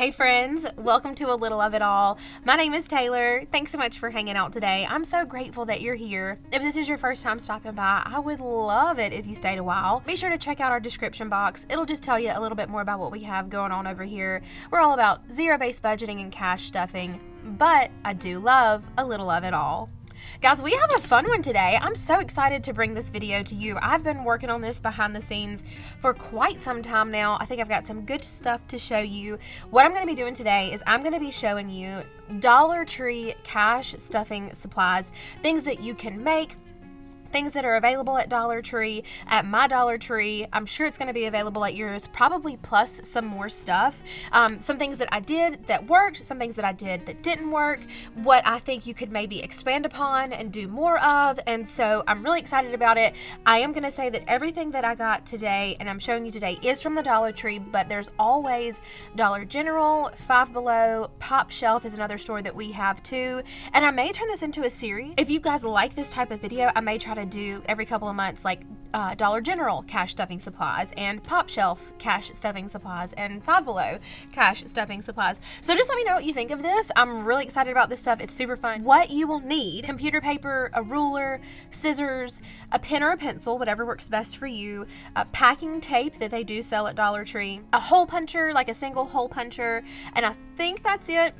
Hey friends, welcome to A Little of It All. My name is Taylor. Thanks so much for hanging out today. I'm so grateful that you're here. If this is your first time stopping by, I would love it if you stayed a while. Be sure to check out our description box. It'll just tell you a little bit more about what we have going on over here. We're all about zero-based budgeting and cash stuffing, but I do love a little of it all. Guys, we have a fun one today. I'm so excited to bring this video to you. I've been working on this behind the scenes for quite some time now. I think I've got some good stuff to show you. What I'm going to be doing today is I'm going to be showing you Dollar Tree cash stuffing supplies, things that you can make, things that are available at Dollar Tree, at my Dollar Tree. I'm sure it's going to be available at yours, probably plus some more stuff. Some things that I did that worked, some things that I did that didn't work, what I think you could maybe expand upon and do more of. And so I'm really excited about it. I am going to say that everything that I got today and I'm showing you today is from the Dollar Tree, but there's always Dollar General, Five Below, Pop Shelf is another store that we have too. And I may turn this into a series. If you guys like this type of video, I may try to do every couple of months like Dollar General cash stuffing supplies and Pop Shelf cash stuffing supplies and Five Below cash stuffing supplies. So just let me know what you think of this. I'm really excited about this stuff. It's super fun. What you will need: computer paper, a ruler, scissors, a pen or a pencil, whatever works best for you, packing tape that they do sell at Dollar Tree, a hole puncher, like a single hole puncher, and I think that's it.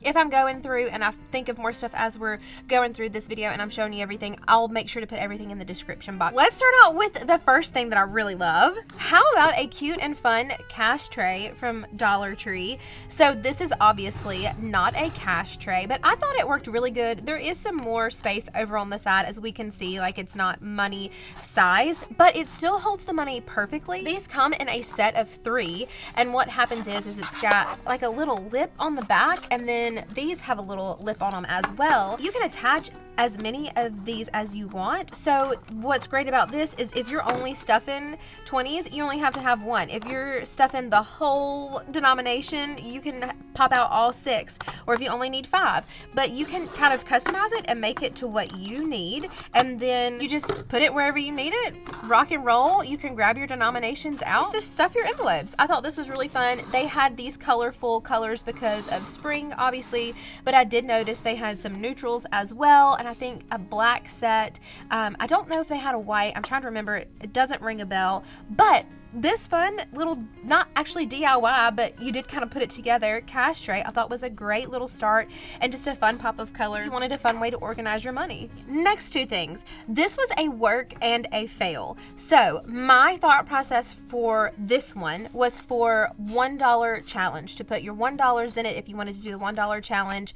If I'm going through and I think of more stuff as we're going through this video and I'm showing you everything, I'll make sure to put everything in the description box. Let's start out with the first thing that I really love. How about a cute and fun cash tray from Dollar Tree? So this is obviously not a cash tray, but I thought it worked really good. There is some more space over on the side, as we can see, like it's not money sized, but it still holds the money perfectly. These come in a set of 3, and what happens is it's got like a little lip on the back, and then these have a little lip on them as well. You can attach as many of these as you want. So what's great about this is if you're only stuffing 20s, you only have to have 1. If you're stuffing the whole denomination, you can pop out all 6, or if you only need 5. But you can kind of customize it and make it to what you need, and then you just put it wherever you need it. Rock and roll. You can grab your denominations out, just stuff your envelopes. I thought this was really fun. They had these colorful colors because of spring, obviously, but I did notice they had some neutrals as well, and I think a black set. I don't know if they had a white. I'm trying to remember. It doesn't ring a bell, but this fun little, not actually DIY, but you did kind of put it together, cash tray, I thought was a great little start and just a fun pop of color. You wanted a fun way to organize your money. Next 2 things. This was a work and a fail. So my thought process for this one was for $1 challenge, to put your $1 in it if you wanted to do the $1 challenge.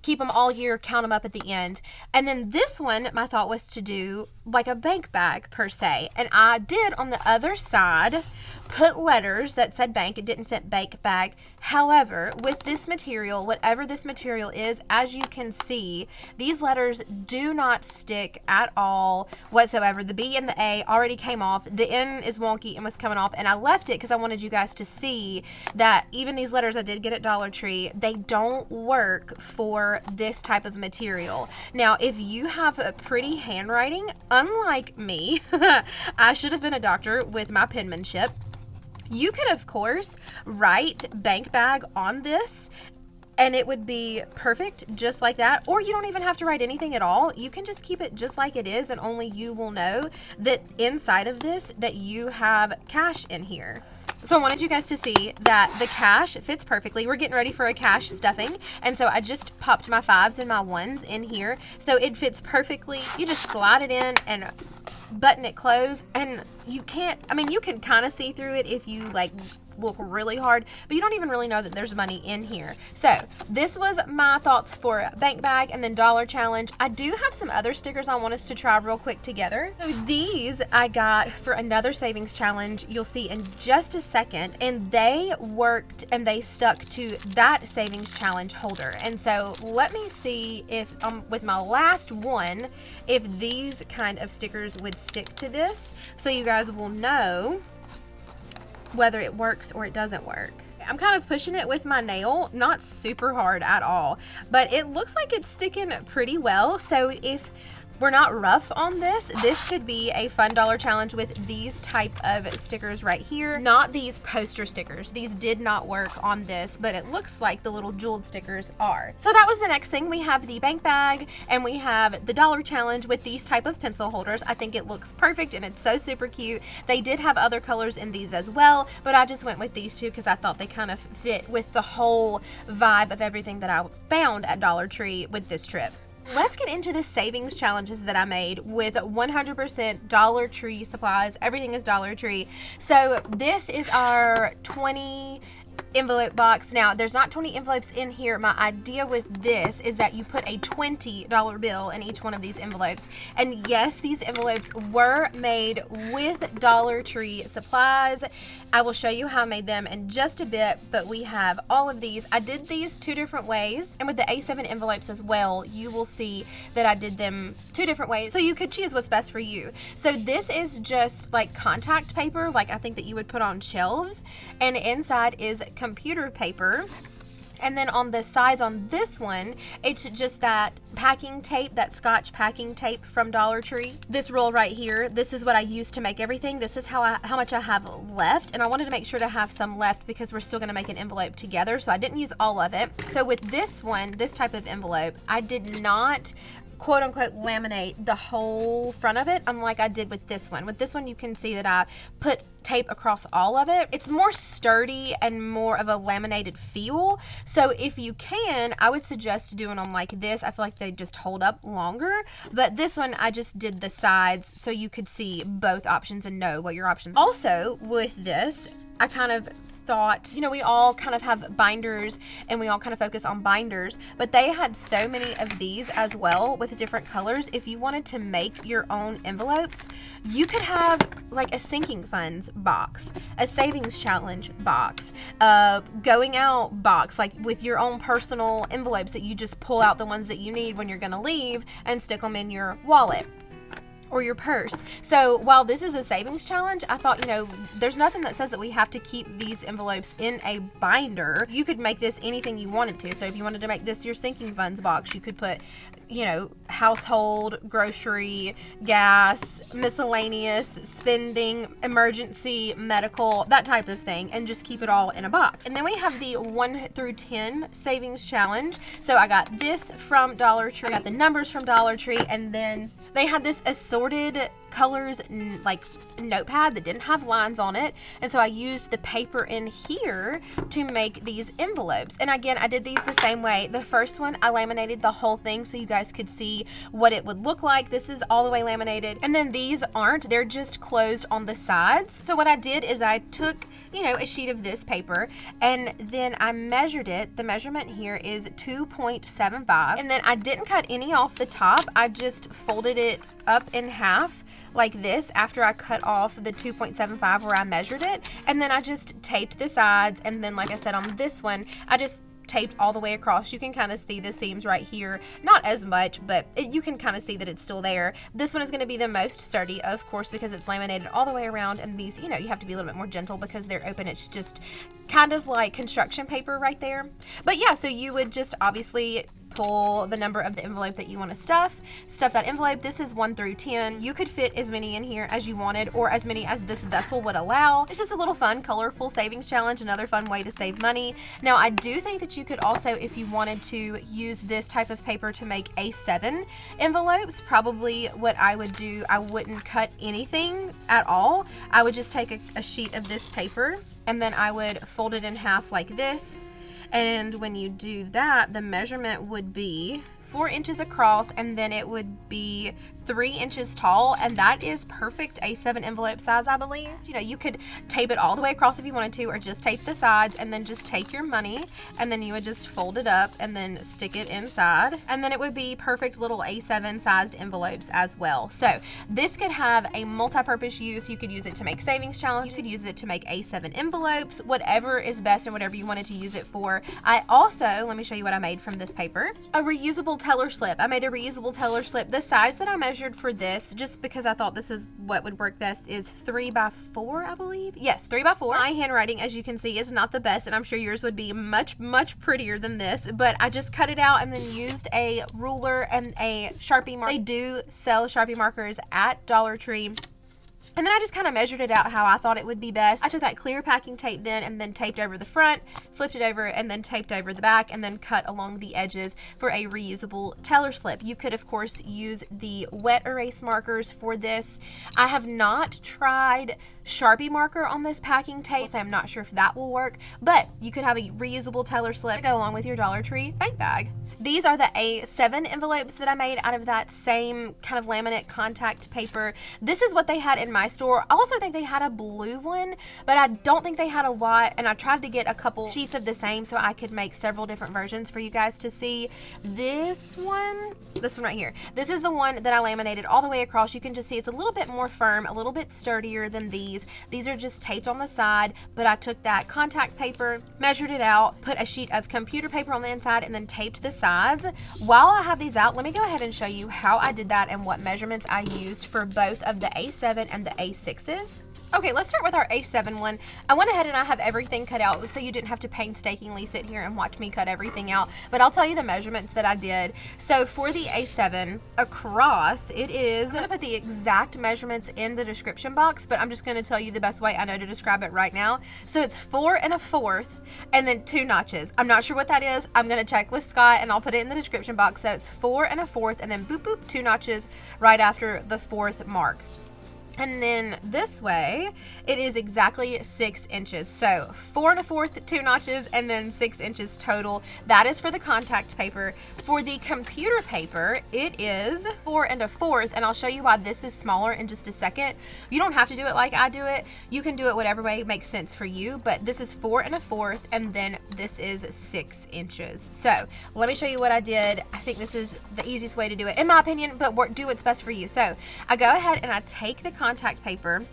Keep them all year, count them up at the end. And then this one, my thought was to do like a bank bag per se. And I did on the other side put letters that said bank. It didn't fit bank bag. However, with this material, whatever this material is, as you can see, these letters do not stick at all whatsoever. The B and the A already came off. The N is wonky and was coming off. And I left it because I wanted you guys to see that even these letters I did get at Dollar Tree, they don't work for this type of material. Now, if you have a pretty handwriting, unlike me, I should have been a doctor with my penmanship. You could, of course, write bank bag on this and it would be perfect just like that. Or you don't even have to write anything at all. You can just keep it just like it is, and only you will know that inside of this that you have cash in here. So I wanted you guys to see that the cash fits perfectly. We're getting ready for a cash stuffing, and so I just popped my 5s and my 1s in here, so it fits perfectly. You just slide it in and button it closed, and you can't, I mean, you can kind of see through it if you like look really hard, but you don't even really know that there's money in here. So this was my thoughts for bank bag and then dollar challenge. I do have some other stickers I want us to try real quick together. So these I got for another savings challenge you'll see in just a second, and they worked and they stuck to that savings challenge holder. And so let me see if with my last one, if these kind of stickers would stick to this, so you guys will know whether it works or it doesn't work. I'm kind of pushing it with my nail, not super hard at all, but it looks like it's sticking pretty well. So if we're not rough on this. This could be a fun dollar challenge with these type of stickers right here, not these poster stickers. These did not work on this, but it looks like the little jeweled stickers are. So that was the next thing. We have the bank bag and we have the dollar challenge with these type of pencil holders. I think it looks perfect and it's so super cute. They did have other colors in these as well, but I just went with these two because I thought they kind of fit with the whole vibe of everything that I found at Dollar Tree with this trip. Let's get into the savings challenges that I made with 100% Dollar Tree supplies. Everything is Dollar Tree. So this is our 20 envelope box. Now, there's not 20 envelopes in here. My idea with this is that you put a $20 bill in each one of these envelopes. And yes, these envelopes were made with Dollar Tree supplies. I will show you how I made them in just a bit, but we have all of these. I did these 2 different ways, and with the A7 envelopes as well, you will see that I did them 2 different ways, so you could choose what's best for you. So this is just like contact paper, like I think that you would put on shelves, and inside is computer paper. And then on the sides on this one, it's just that packing tape, that Scotch packing tape from Dollar Tree. This roll right here, this is what I use to make everything. This is how much I have left, and I wanted to make sure to have some left because we're still gonna make an envelope together, so I didn't use all of it. So with this one, this type of envelope, I did not quote unquote laminate the whole front of it, unlike I did with this one. With this one, you can see that I put tape across all of it. It's more sturdy and more of a laminated feel. So if you can, I would suggest doing them like this. I feel like they just hold up longer. But this one, I just did the sides so you could see both options and know what your options are. Also, with this, I kind of thought, you know, we all kind of have binders and we all kind of focus on binders, but they had so many of these as well with different colors. If you wanted to make your own envelopes, you could have like a sinking funds box, a savings challenge box, a going out box, like with your own personal envelopes that you just pull out the ones that you need when you're going to leave and stick them in your wallet or your purse. So while this is a savings challenge, I thought, you know, there's nothing that says that we have to keep these envelopes in a binder. You could make this anything you wanted to. So if you wanted to make this your sinking funds box, you could put, you know, household, grocery, gas, miscellaneous, spending, emergency, medical, that type of thing, and just keep it all in a box. And then we have the 1 through 10 savings challenge. So I got this from Dollar Tree, I got the numbers from Dollar Tree, and then they had this assorted colors like notepad that didn't have lines on it, and so I used the paper in here to make these envelopes. And again, I did these the same way. The first one, I laminated the whole thing so you guys could see what it would look like. This is all the way laminated, and then these aren't, they're just closed on the sides. So what I did is I took, you know, a sheet of this paper, and then I measured it. The measurement here is 2.75, and then I didn't cut any off the top. I just folded it up in half like this after I cut off the 2.75 where I measured it, and then I just taped the sides, and then like I said on this one, I just taped all the way across. You can kind of see the seams right here, not as much, but you can kind of see that it's still there. This one is going to be the most sturdy, of course, because it's laminated all the way around, and these, you know, you have to be a little bit more gentle because they're open. It's just kind of like construction paper right there. But yeah, so you would just obviously pull the number of the envelope that you want to stuff that envelope. This is 1 through 10. You could fit as many in here as you wanted, or as many as this vessel would allow. It's just a little fun, colorful savings challenge, another fun way to save money. Now, I do think that you could also, if you wanted to, use this type of paper to make A7 envelopes. Probably what I would do, I wouldn't cut anything at all. I would just take a sheet of this paper, and then I would fold it in half like this. And when you do that, the measurement would be 4 inches across, and then it would be 3 inches tall, and that is perfect A7 envelope size, I believe. You know, you could tape it all the way across if you wanted to, or just tape the sides, and then just take your money, and then you would just fold it up and then stick it inside, and then it would be perfect little A7 sized envelopes as well. So this could have a multi-purpose use. You could use it to make savings challenge, you could use it to make A7 envelopes, whatever is best and whatever you wanted to use it for. I also, let me show you what I made from this paper, a reusable teller slip. I made a reusable teller slip. The size that I measured measured for this, just because I thought this is what would work best, is 3x4, I believe. Yes, 3x4. My handwriting, as you can see, is not the best, and I'm sure yours would be much, much prettier than this, but I just cut it out and then used a ruler and a Sharpie marker. They do sell Sharpie markers at Dollar Tree. And then I just kind of measured it out how I thought it would be best. I took that clear packing tape then and then taped over the front, flipped it over, and then taped over the back, and then cut along the edges for a reusable teller slip. You could, of course, use the wet erase markers for this. I have not tried Sharpie marker on this packing tape, so I'm not sure if that will work, but you could have a reusable teller slip to go along with your Dollar Tree bank bag. These are the A7 envelopes that I made out of that same kind of laminate contact paper. This is what they had in my store. I also think they had a blue one, but I don't think they had a lot, and I tried to get a couple sheets of the same so I could make several different versions for you guys to see. This one right here, this is the one that I laminated all the way across. You can just see it's a little bit more firm, a little bit sturdier than these. These are just taped on the side, but I took that contact paper, measured it out, put a sheet of computer paper on the inside, and then taped the sides. While I have these out, let me go ahead and show you how I did that and what measurements I used for both of the A7 and the A6s. Okay, let's start with our A7 one. I went ahead and I have everything cut out so you didn't have to painstakingly sit here and watch me cut everything out, but I'll tell you the measurements that I did. So for the A7 across, it is, I'm gonna put the exact measurements in the description box, but I'm just gonna tell you the best way I know to describe it right now. So it's 4 1/4 and then 2 notches. I'm not sure what that is. I'm gonna check with Scott and I'll put it in the description box. So it's 4 1/4 and then boop boop 2 notches right after the 4th mark. And then this way, it is exactly 6 inches. So 4 1/4, 2 notches, and then 6 inches total. That is for the contact paper. For the computer paper, it is 4 1/4, and I'll show you why this is smaller in just a second. You don't have to do it like I do it. You can do it whatever way makes sense for you, but this is 4 1/4, and then this is 6 inches. So let me show you what I did. I think this is the easiest way to do it, in my opinion, but do what's best for you. So I go ahead and I take the contact paper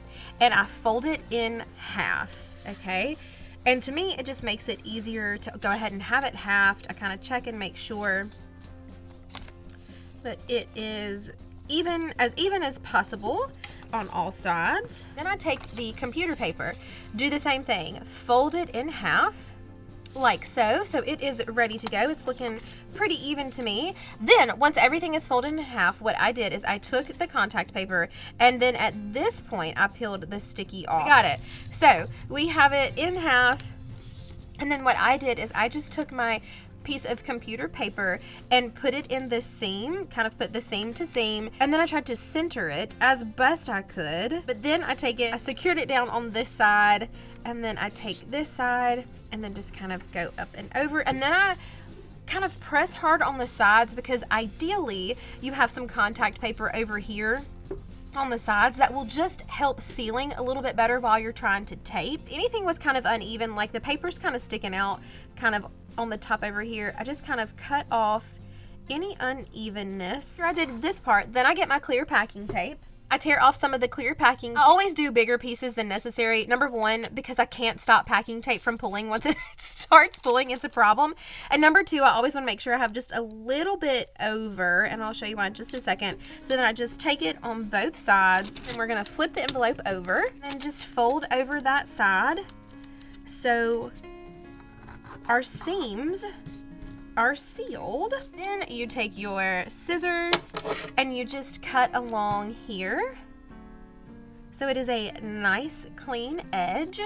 and I fold it in half, okay? And to me, it just makes it easier to go ahead and have it halved. I kind of check and make sure that it is even as possible on all sides. Then I take the computer paper, do the same thing, fold it in half, like so. So it is ready to go. It's looking pretty even to me. Then once everything is folded in half, what I did is I took the contact paper and then at this point I peeled the sticky off. Got it. So we have it in half, and then what I did is I just took my piece of computer paper and put it in the seam, kind of put the seam to seam, and then I tried to center it as best I could. But then I secured it down on this side, and then I take this side and then just kind of go up and over, and then I kind of press hard on the sides because ideally you have some contact paper over here on the sides that will just help sealing a little bit better while you're trying to tape. Anything was kind of uneven, like the paper's kind of sticking out kind of on the top over here, I just kind of cut off any unevenness. Here I did this part. Then I get my clear packing tape. I tear off some of the clear packing. I always do bigger pieces than necessary. Number one, because I can't stop packing tape from pulling. Once it starts pulling, it's a problem. And number two, I always want to make sure I have just a little bit over, and I'll show you why in just a second. So then I just take it on both sides, and we're gonna flip the envelope over, and just fold over that side. So our seams are sealed. Then you take your scissors and you just cut along here. So it is a nice clean edge.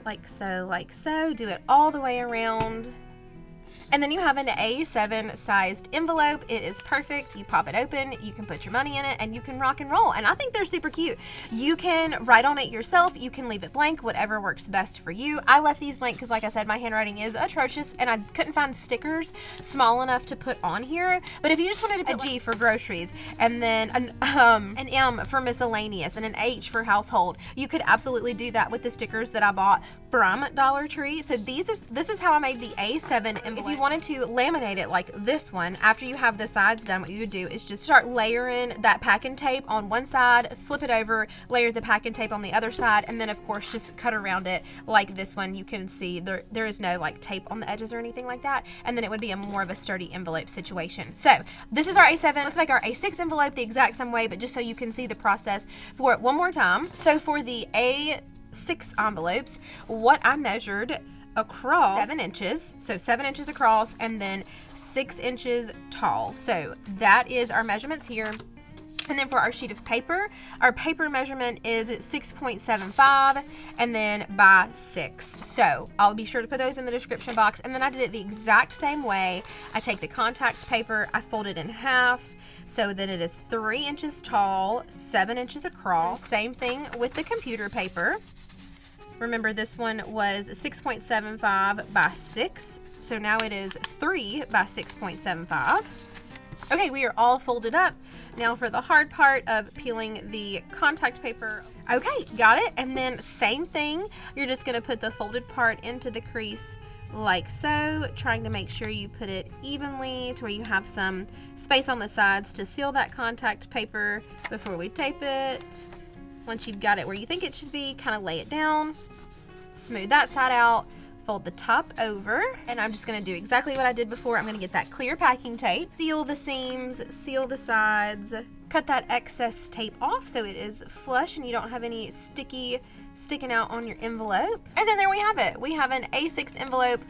Like so, like so. Do it all the way around. And then you have an A7 sized envelope. It is perfect. You pop it open, you can put your money in it, and you can rock and roll. And I think they're super cute. You can write on it yourself. You can leave it blank, whatever works best for you. I left these blank because, like I said, my handwriting is atrocious, and I couldn't find stickers small enough to put on here. But if you just wanted to put a G for groceries, and then an M for miscellaneous, and an H for household, you could absolutely do that with the stickers that I bought from Dollar Tree. So this is how I made the A7 envelope. If you you wanted to laminate it like this one, after you have the sides done, what you would do is just start layering that packing tape on one side, flip it over, layer the packing tape on the other side, and then of course just cut around it like this one. You can see there is no like tape on the edges or anything like that, and then it would be a more of a sturdy envelope situation. So this is our A7. Let's make our A6 envelope the exact same way, but just so you can see the process for it one more time. So for the A6 envelopes, what I measured across 7 inches, so 7 inches across and then 6 inches tall. So that is our measurements here. And then for our sheet of paper, our paper measurement is 6.75 and then by 6. So I'll be sure to put those in the description box. And then I did it the exact same way. I take the contact paper, I fold it in half, so then it is 3 inches tall, 7 inches across. Same thing with the computer paper. Remember, this one was 6.75 by 6, so now it is 3 by 6.75. Okay, we are all folded up. Now for the hard part of peeling the contact paper. Okay, got it. And then same thing, you're just gonna put the folded part into the crease like so, trying to make sure you put it evenly to where you have some space on the sides to seal that contact paper before we tape it. Once you've got it where you think it should be, kind of lay it down, smooth that side out, fold the top over, and I'm just gonna do exactly what I did before. I'm gonna get that clear packing tape, seal the seams, seal the sides, cut that excess tape off so it is flush and you don't have any sticky sticking out on your envelope. And then there we have it. We have an A6 envelope.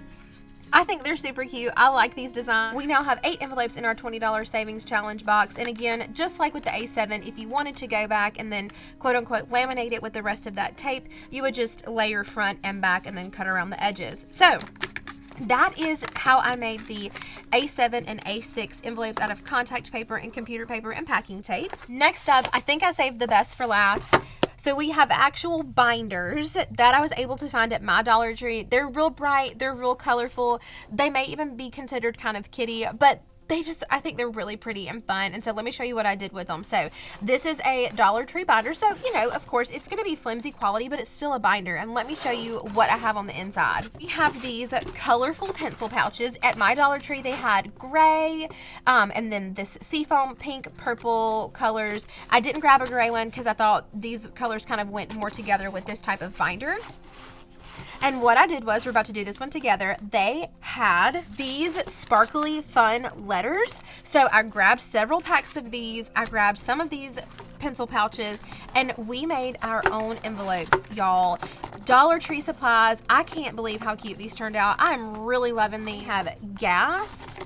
I think they're super cute. I like these designs. We now have 8 envelopes in our $20 savings challenge box. And again, just like with the A7, if you wanted to go back and then quote unquote laminate it with the rest of that tape, you would just layer front and back and then cut around the edges. So that is how I made the A7 and A6 envelopes out of contact paper and computer paper and packing tape. Next up, I think I saved the best for last. So we have actual binders that I was able to find at my Dollar Tree. They're real bright, they're real colorful. They may even be considered kind of kiddie, but I think they're really pretty and fun. And so let me show you what I did with them. So this is a Dollar Tree binder. So, you know, of course, it's going to be flimsy quality, but it's still a binder. And let me show you what I have on the inside. We have these colorful pencil pouches. At my Dollar Tree, they had gray, and then this seafoam pink, purple colors. I didn't grab a gray one because I thought these colors kind of went more together with this type of binder. And what I did was, we're about to do this one together, they had these sparkly fun letters. So I grabbed several packs of these, I grabbed some of these pencil pouches, and we made our own envelopes, y'all. Dollar Tree supplies. I can't believe how cute these turned out. I'm really loving these. Have gas,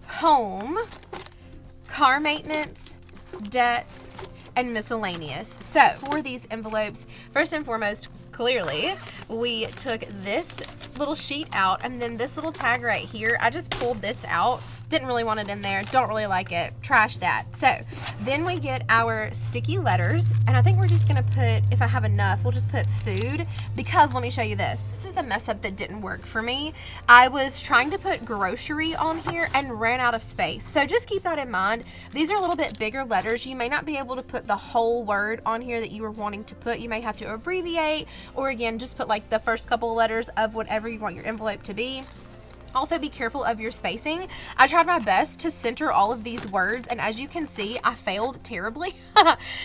home, car maintenance, debt, and miscellaneous. So for these envelopes, first and foremost, clearly, we took this little sheet out, and then this little tag right here, I just pulled this out. Didn't really want it in there, don't really like it, trash that. So then we get our sticky letters, and I think we're just gonna put, if I have enough, we'll just put food, because let me show you this. This is a mess up that didn't work for me. I was trying to put grocery on here and ran out of space. So just keep that in mind. These are a little bit bigger letters. You may not be able to put the whole word on here that you were wanting to put. You may have to abbreviate, or again, just put like the first couple of letters of whatever you want your envelope to be. Also, be careful of your spacing. I tried my best to center all of these words, and as you can see, I failed terribly.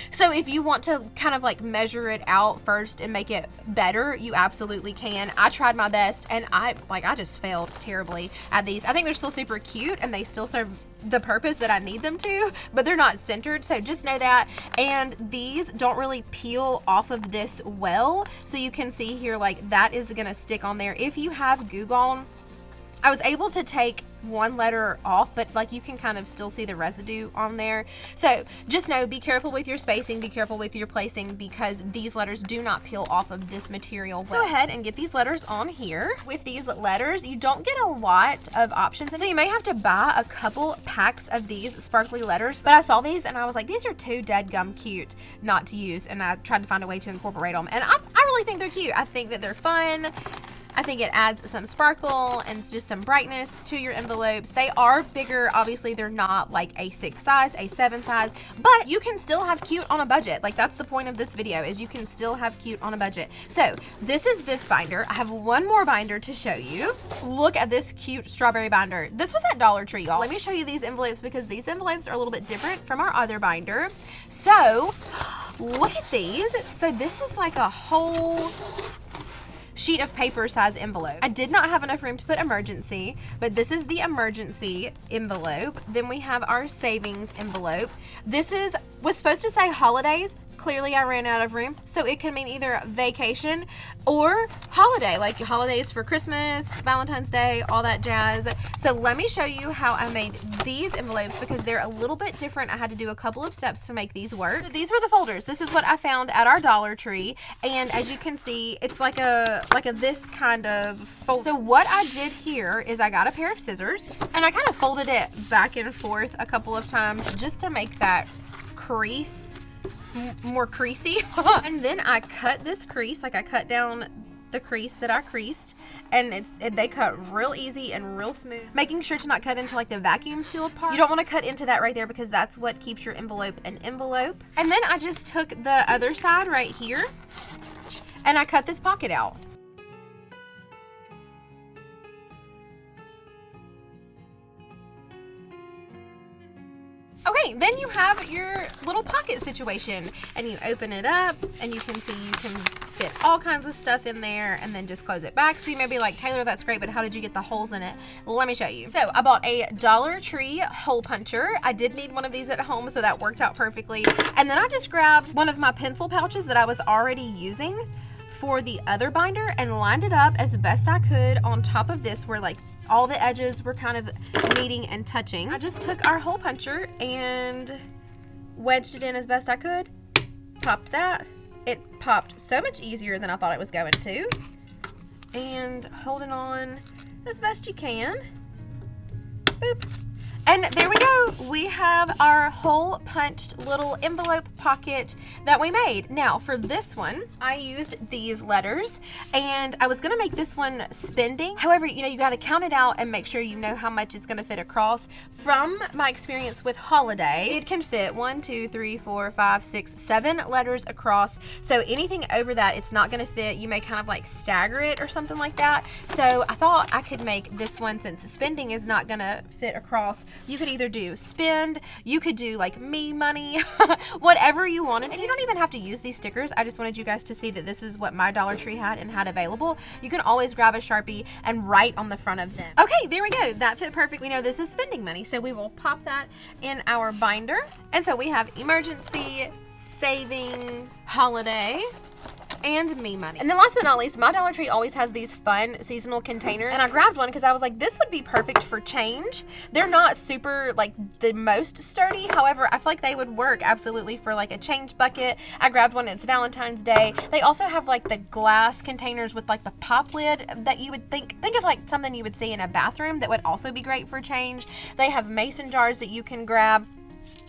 So if you want to kind of like measure it out first and make it better, you absolutely can. I tried my best, and I just failed terribly at these. I think they're still super cute, and they still serve the purpose that I need them to, but they're not centered, so just know that. And these don't really peel off of this well, so you can see here, like, that is gonna stick on there. If you have Goo Gone, I was able to take one letter off, but like you can kind of still see the residue on there. So just know, be careful with your spacing, be careful with your placing, because these letters do not peel off of this material. Go ahead and get these letters on here. With these letters, you don't get a lot of options, and so you may have to buy a couple packs of these sparkly letters. But I saw these and I was like, these are too dadgum cute not to use, and I tried to find a way to incorporate them, and I really think they're cute. I think that they're fun. I think it adds some sparkle and just some brightness to your envelopes. They are bigger. Obviously, they're not like a 6 size, a 7 size, but you can still have cute on a budget. Like, that's the point of this video, is you can still have cute on a budget. So this is this binder. I have one more binder to show you. Look at this cute strawberry binder. This was at Dollar Tree, y'all. Let me show you these envelopes because these envelopes are a little bit different from our other binder. So look at these. So this is like a whole sheet of paper size envelope. I did not have enough room to put emergency, but this is the emergency envelope. Then we have our savings envelope. This was supposed to say holidays. Clearly I ran out of room, so it can mean either vacation or holiday, like holidays for Christmas, Valentine's Day, all that jazz. So let me show you how I made these envelopes because they're a little bit different. I had to do a couple of steps to make these work. So these were the folders. This is what I found at our Dollar Tree, and as you can see, it's like a this kind of fold. So what I did here is I got a pair of scissors and I kind of folded it back and forth a couple of times just to make that crease more creasy. And then I cut this crease, like I cut down the crease that I creased, and they cut real easy and real smooth, making sure to not cut into like the vacuum sealed part. You don't want to cut into that right there because that's what keeps your envelope an envelope. And then I just took the other side right here and I cut this pocket out. Okay, then you have your little pocket situation, and you open it up and you can see you can fit all kinds of stuff in there and then just close it back. So you may be like, Taylor, that's great, but how did you get the holes in it? Let me show you. So I bought a Dollar Tree hole puncher. I did need one of these at home, so that worked out perfectly. And then I just grabbed one of my pencil pouches that I was already using for the other binder and lined it up as best I could on top of this where like all the edges were kind of meeting and touching. I just took our hole puncher and wedged it in as best I could. Popped that. It popped so much easier than I thought it was going to. And hold it on as best you can. Boop. And there we go. We have our hole punched little envelope pocket that we made. Now for this one, I used these letters and I was gonna make this one spending. However, you know, you gotta count it out and make sure you know how much it's gonna fit across. From my experience with holiday, it can fit 1, 2, 3, 4, 5, 6, 7 letters across. So anything over that, it's not gonna fit. You may kind of like stagger it or something like that. So I thought I could make this one, since spending is not gonna fit across, you could either do spend, you could do like me money, whatever you wanted to. And you don't even have to use these stickers. I just wanted you guys to see that this is what my Dollar Tree had and had available. You can always grab a Sharpie and write on the front of them. Okay, there we go. That fit perfectly. We know this is spending money, so we will pop that in our binder. And so we have emergency, savings, holiday, and me money. And then last but not least, my Dollar Tree always has these fun seasonal containers, and I grabbed one because I was like, this would be perfect for change. They're not super like the most sturdy, however I feel like they would work absolutely for like a change bucket. I grabbed one. It's Valentine's Day. They also have like the glass containers with like the pop lid that you would think of like something you would see in a bathroom that would also be great for change. They have mason jars that you can grab.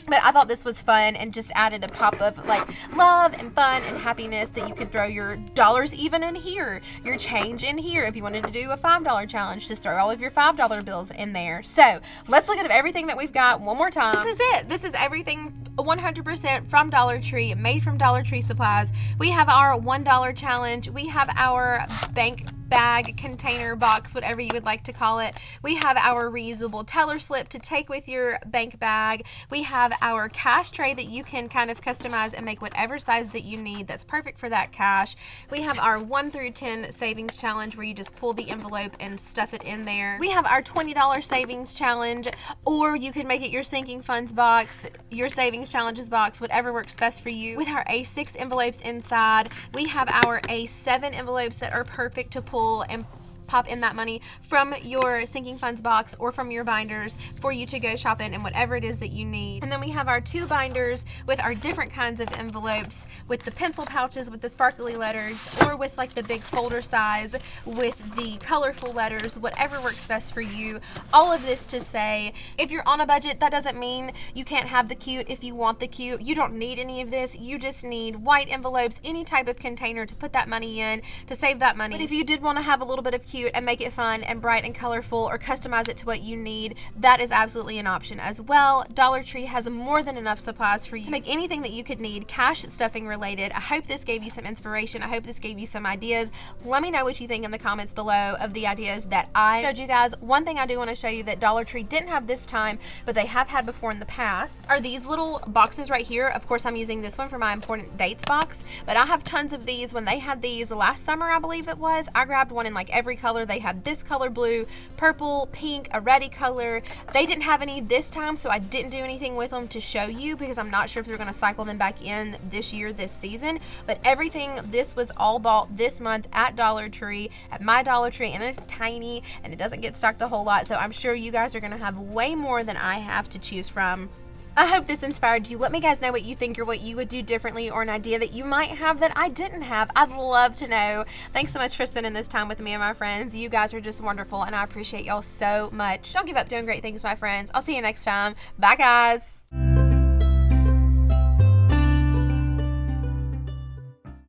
But I thought this was fun and just added a pop of like love and fun and happiness that you could throw your dollars even in here, your change in here. If you wanted to do a $5 challenge, just throw all of your $5 bills in there. So let's look at everything that we've got one more time. This is it. This is everything 100% from Dollar Tree, made from Dollar Tree supplies. We have our $1 challenge. We have our bank bag, container, box, whatever you would like to call it. We have our reusable teller slip to take with your bank bag. We have our cash tray that you can kind of customize and make whatever size that you need that's perfect for that cash. We have our 1 through 10 savings challenge where you just pull the envelope and stuff it in there. We have our $20 savings challenge, or you can make it your sinking funds box, your savings challenges box, whatever works best for you. With our A6 envelopes inside, we have our A7 envelopes that are perfect to pull and pop in that money from your sinking funds box or from your binders for you to go shop in and whatever it is that you need. And then we have our 2 binders with our different kinds of envelopes, with the pencil pouches with the sparkly letters, or with like the big folder size with the colorful letters, whatever works best for you. All of this to say, if you're on a budget, that doesn't mean you can't have the cute if you want the cute. You don't need any of this. You just need white envelopes, any type of container to put that money in, to save that money. But if you did want to have a little bit of cute and make it fun and bright and colorful, or customize it to what you need, that is absolutely an option as well. Dollar Tree has more than enough supplies for you to make anything that you could need cash stuffing related. I hope this gave you some inspiration. I hope this gave you some ideas. Let me know what you think in the comments below of the ideas that I showed you guys. One thing I do want to show you that Dollar Tree didn't have this time, but they have had before in the past, are these little boxes right here. Of course, I'm using this one for my important dates box, but I have tons of these. When they had these last summer, I believe it was, I grabbed one in like every color. They had this color blue, purple, pink, a reddy color. They didn't have any this time, so I didn't do anything with them to show you because I'm not sure if they're going to cycle them back in this year, this season. But everything, this was all bought this month at Dollar Tree, at my Dollar Tree, and it's tiny and it doesn't get stocked a whole lot, so I'm sure you guys are going to have way more than I have to choose from. I hope this inspired you. Let me guys know what you think or what you would do differently, or an idea that you might have that I didn't have. I'd love to know. Thanks so much for spending this time with me and my friends. You guys are just wonderful, and I appreciate y'all so much. Don't give up doing great things, my friends. I'll see you next time. Bye, guys.